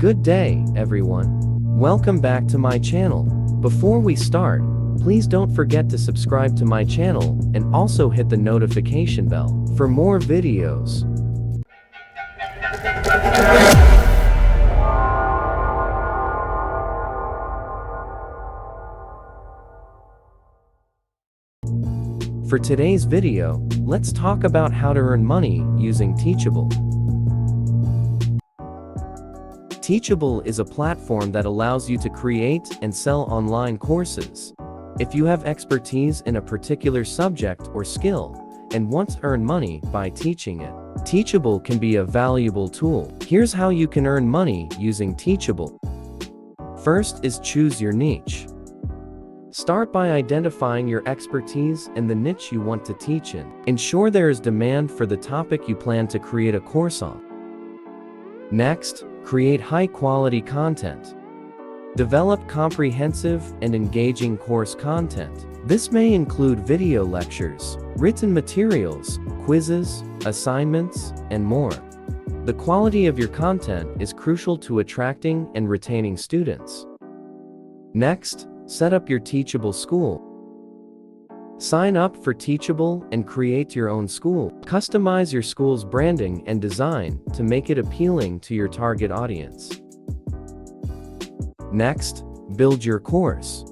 Good day, everyone. Welcome back to my channel. Before we start, please don't forget to subscribe to my channel and also hit the notification bell for more videos. For today's video, let's talk about how to earn money using Teachable. Teachable is a platform that allows you to create and sell online courses. If you have expertise in a particular subject or skill and want to earn money by teaching it, Teachable can be a valuable tool. Here's how you can earn money using Teachable. First is choose your niche. Start by identifying your expertise and the niche you want to teach in. Ensure there is demand for the topic you plan to create a course on. Next, create high-quality content. Develop comprehensive and engaging course content. This may include video lectures, written materials, quizzes, assignments, and more. The quality of your content is crucial to attracting and retaining students. Next, set up your Teachable school. Sign up for Teachable and create your own school. Customize your school's branding and design to make it appealing to your target audience. Next, build your course.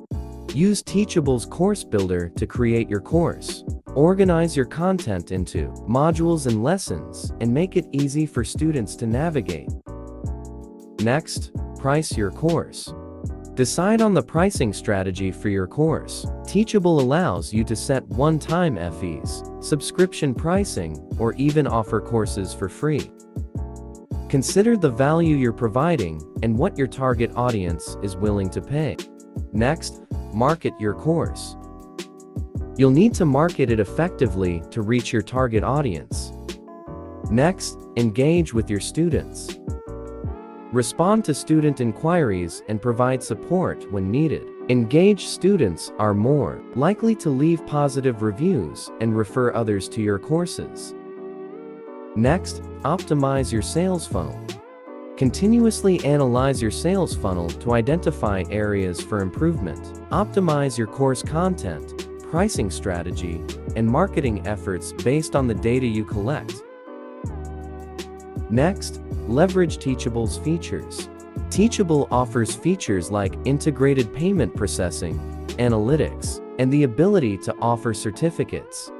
Use Teachable's course builder to create your course. Organize your content into modules and lessons and make it easy for students to navigate. Next, price your course. Decide on the pricing strategy for your course. Teachable allows you to set one-time fees, subscription pricing, or even offer courses for free. Consider the value you're providing and what your target audience is willing to pay. Next, market your course. You'll need to market it effectively to reach your target audience. Next, engage with your students. Respond to student inquiries and provide support when needed. Engaged students are more likely to leave positive reviews and refer others to your courses. Next, optimize your sales funnel. Continuously analyze your sales funnel to identify areas for improvement. Optimize your course content, pricing strategy, and marketing efforts based on the data you collect. Next, leverage Teachable's features. Teachable offers features like integrated payment processing, analytics, and the ability to offer certificates.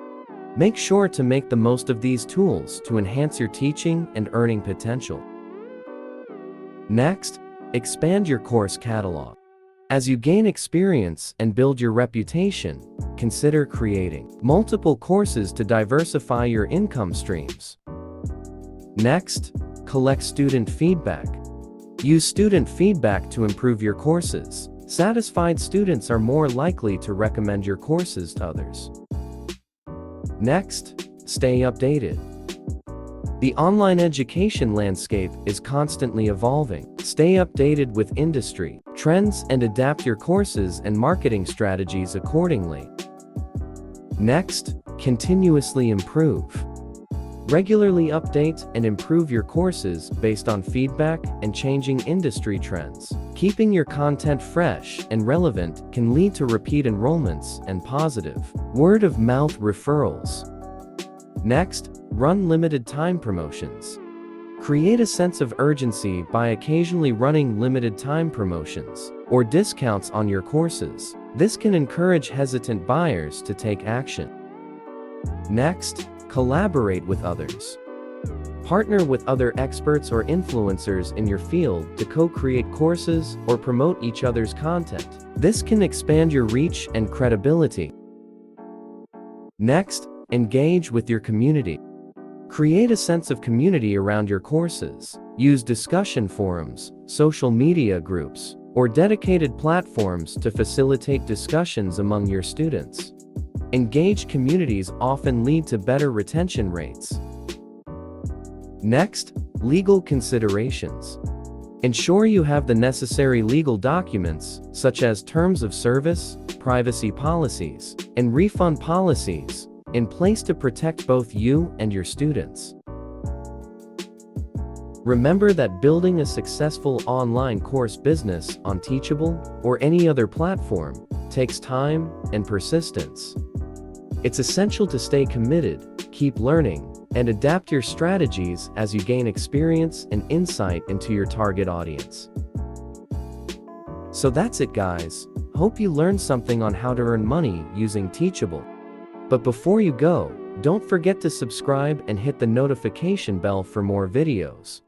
Make sure to make the most of these tools to enhance your teaching and earning potential. Next, expand your course catalog. As you gain experience and build your reputation, consider creating multiple courses to diversify your income streams. Next, collect student feedback. Use student feedback to improve your courses. Satisfied students are more likely to recommend your courses to others. Next, stay updated. The online education landscape is constantly evolving. Stay updated with industry trends and adapt your courses and marketing strategies accordingly. Next, continuously improve. Regularly update and improve your courses based on feedback and changing industry trends. Keeping your content fresh and relevant can lead to repeat enrollments and positive word-of-mouth referrals. Next, run limited time promotions. Create a sense of urgency by occasionally running limited time promotions or discounts on your courses. This can encourage hesitant buyers to take action. Next, collaborate with others. Partner with other experts or influencers in your field to co-create courses or promote each other's content. This can expand your reach and credibility. Next, engage with your community. Create a sense of community around your courses. Use discussion forums, social media groups, or dedicated platforms to facilitate discussions among your students. Engaged communities often lead to better retention rates. Next, legal considerations. Ensure you have the necessary legal documents, such as terms of service, privacy policies, and refund policies, in place to protect both you and your students. Remember that building a successful online course business on Teachable or any other platform takes time and persistence. It's essential to stay committed, keep learning, and adapt your strategies as you gain experience and insight into your target audience. So that's it, guys. Hope you learned something on how to earn money using Teachable. But before you go, don't forget to subscribe and hit the notification bell for more videos.